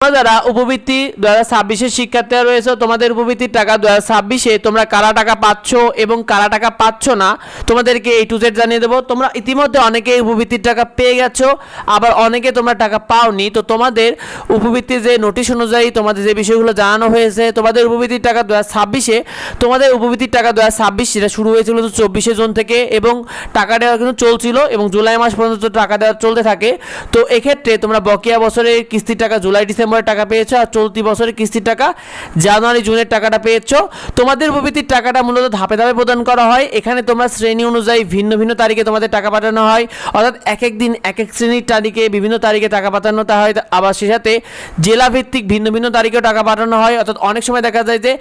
তোমরা যারা উপবৃত্তি 2026 শিক্ষার্থীরা রয়েছে, তোমাদের উপবৃত্তির টাকা 2026 তোমরা কারা টাকা পাচ্ছ এবং কারা টাকা পাচ্ছ না তোমাদেরকে A to Z জানিয়ে দেবো। তোমরা ইতিমধ্যে অনেকে উপবৃত্তির টাকা পেয়ে গেছো, আবার অনেকে তোমরা টাকা পাওনি। তো তোমাদের উপবৃত্তির যে নোটিশ অনুযায়ী তোমাদের যে বিষয়গুলো জানানো হয়েছে, তোমাদের উপবৃত্তির টাকা 2026 তোমাদের উপবৃত্তির টাকা 2026 সেটা শুরু হয়েছিল 24 জুন থেকে এবং টাকা দেওয়া কিন্তু চলছিল এবং জুলাই মাস পর্যন্ত টাকা দেওয়া চলতে থাকে। তো এক্ষেত্রে তোমরা বকেয়া বছরের কিস্তির টাকা জুলাই ডিসেম্বর টাকা পেয়েছো, আর চলতি বছরের কিস্তির টাকা জানুয়ারি জুনের টাকাটা পেয়েছো। তোমাদের উপবৃত্তির টাকাটা মূলত ধাপে ধাপে প্রদান করা হয়। এখানে তোমরা শ্রেণী অনুযায়ী ভিন্ন ভিন্ন তারিখে তোমাদের টাকা পাঠানো হয়, অর্থাৎ এক এক দিন এক এক শ্রেণীর তারিখে বিভিন্ন তারিখে টাকা পাঠানো হয়। আবার সে সাথে জেলা ভিত্তিক ভিন্ন ভিন্ন তারিখেও টাকা পাঠানো হয়, অর্থাৎ অনেক সময় দেখা যায় যে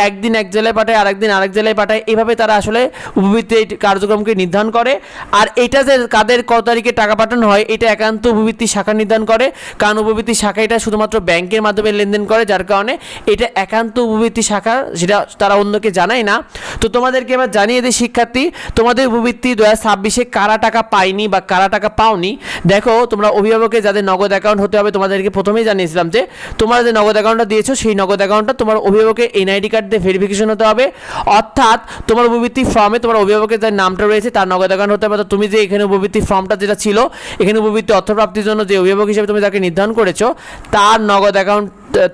একদিন এক জেলায় পাঠায়, আরেকদিন আরেক জেলায় পাঠায়। এভাবে তারা আসলে উপবৃত্তি কার্যক্রমকে নির্ধারণ করে। আর এটা যে কাদের কত তারিখে টাকা পাঠানো হয় এটা একান্ত উপবৃত্তি শাখা নির্ধারণ করে, কারণ উপবৃত্তি শাখা এটা শুধুমাত্র ব্যাংকের মাধ্যমে লেনদেন করে, যার কারণে এটা একান্ত উপবৃত্তি শাখা, সেটা তারা অন্যকে জানায় না। তো তোমাদেরকে এবার জানিয়ে দিই শিক্ষার্থী, তোমাদের উপবৃত্তি 2026 কারা টাকা পায়নি বা কারা টাকা পাওনি। দেখো, তোমরা অভিভাবকের যাদের নগদ অ্যাকাউন্ট হতে হবে, তোমাদেরকে প্রথমেই জানিয়েছিলাম যে তোমরা যে নগদ অ্যাকাউন্টটা দিয়েছো সেই নগদ অ্যাকাউন্টটা তোমার অভিভাবকের এনআইডি কার্ড দিয়ে ভেরিফিকেশন হতে হবে, অর্থাৎ তোমার উপবৃত্তি ফর্মে তোমার অভিভাবকের যার নামটা রয়েছে তার নগদ অ্যাকাউন্ট হতে হবে। তুমি যে এখানে উপবৃত্তি ফর্মটা যেটা ছিল, এখানে উপবৃত্তি অর্থপ্রাপ্তির জন্য যে অভিভাবক হিসেবে তুমি যাকে নির্ধারণ করেছো তার নগদ অ্যাকাউন্ট,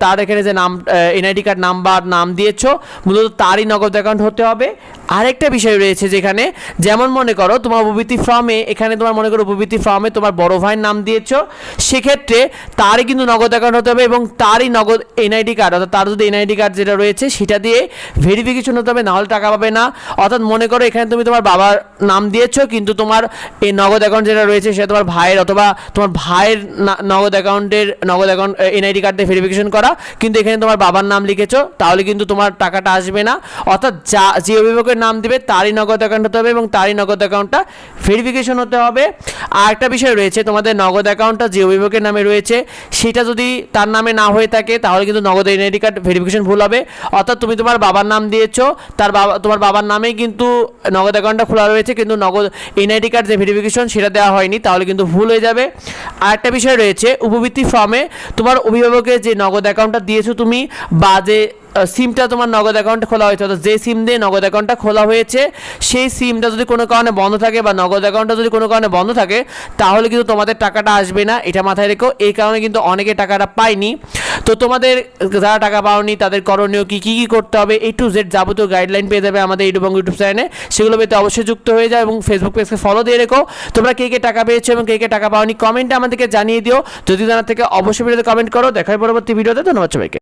তার এখানে যে নাম এনআইডি কার্ড নাম্বার নাম দিয়েছো মূলত তারই নগদ অ্যাকাউন্ট হতে হবে। আরেকটা বিষয় রয়েছে যেখানে, যেমন মনে করো তোমার উপবৃত্তি ফর্মে, এখানে তোমার মনে করো উপবৃত্তি ফর্মে তোমার বড় ভাইয়ের নাম দিয়েছো, সেক্ষেত্রে তারই কিন্তু নগদ অ্যাকাউন্ট হতে হবে এবং তারই নগদ এনআইডি কার্ড, অর্থাৎ তার যদি এনআইডি কার্ড যেটা রয়েছে সেটা দিয়ে ভেরিফিকেশন হতে হবে, নাহলে টাকা পাবে না। অর্থাৎ মনে করো এখানে তুমি তোমার বাবার নাম দিয়েছো, কিন্তু তোমার এই নগদ অ্যাকাউন্ট যেটা রয়েছে সেটা তোমার ভাইয়ের, অথবা তোমার ভাইয়ের নগদ অ্যাকাউন্ট এনআইডি কার্ড দিয়ে ভেরিফিকেশন করা, কিন্তু এখানে তোমার বাবার নাম লিখেছো, তাহলে কিন্তু তোমার টাকাটা আসবে না। অর্থাৎ যে অভিভাবকের নাম দিবে তারই নগদ অ্যাকাউন্ট হতে হবে এবং তারই নগদ অ্যাকাউন্টটা ভেরিফিকেশন হতে হবে। আর একটা বিষয় রয়েছে, তোমাদের নগদ অ্যাকাউন্টটা যে অভিভাবকের নামে রয়েছে সেটা যদি তার নামে না হয়ে থাকে তাহলে কিন্তু নগদ এনআইডি কার্ড ভেরিফিকেশন ভুল হবে। অর্থাৎ তুমি তোমার বাবার নাম দিয়েছো, তোমার বাবার নামেই কিন্তু নগদ অ্যাকাউন্টটা খোলা রয়েছে, কিন্তু নগদ এনআইডি কার্ড যে ভেরিফিকেশন সেটা দেওয়া হয়নি, তাহলে কিন্তু ভুল হয়ে যাবে। আর একটা বিষয় রয়েছে, উপবৃত্তি ফর্মে তোমার অভিভাবকের যে নগদ অ্যাকাউন্টটা দিয়েছো তুমি, বা যে সিমটা তোমার নগদ অ্যাকাউন্টে খোলা হয়েছে, অর্থাৎ যে সিম দিয়ে নগদ অ্যাকাউন্টটা খোলা হয়েছে সেই সিমটা যদি কোনো কারণে বন্ধ থাকে বা নগদ অ্যাকাউন্টটা যদি কোনো কারণে বন্ধ থাকে তাহলে কিন্তু তোমাদের টাকাটা আসবে না, এটা মাথায় রেখো। এই কারণে কিন্তু অনেকে টাকাটা পায়নি। তো তোমাদের যারা টাকা পাওনি তাদের করণীয় কী কী করতে হবে A to Z যাবতীয় গাইডলাইন পেয়ে যাবে আমাদের ইউটিউব চ্যানেলে, সেগুলো পেতে অবশ্যই যুক্ত হয়ে যায় এবং ফেসবুক পেজকে ফলো দিয়ে রেখো। তোমরা কে কে টাকা পেয়েছো এবং কে কে টাকা পাওনি কমেন্টে আমাদেরকে জানিয়ে দিও। যদি জানার থেকে অবশ্যই ভিডিওতে কমেন্ট করো। দেখার পরবর্তী ভিডিওতে। ধন্যবাদ সবাইকে।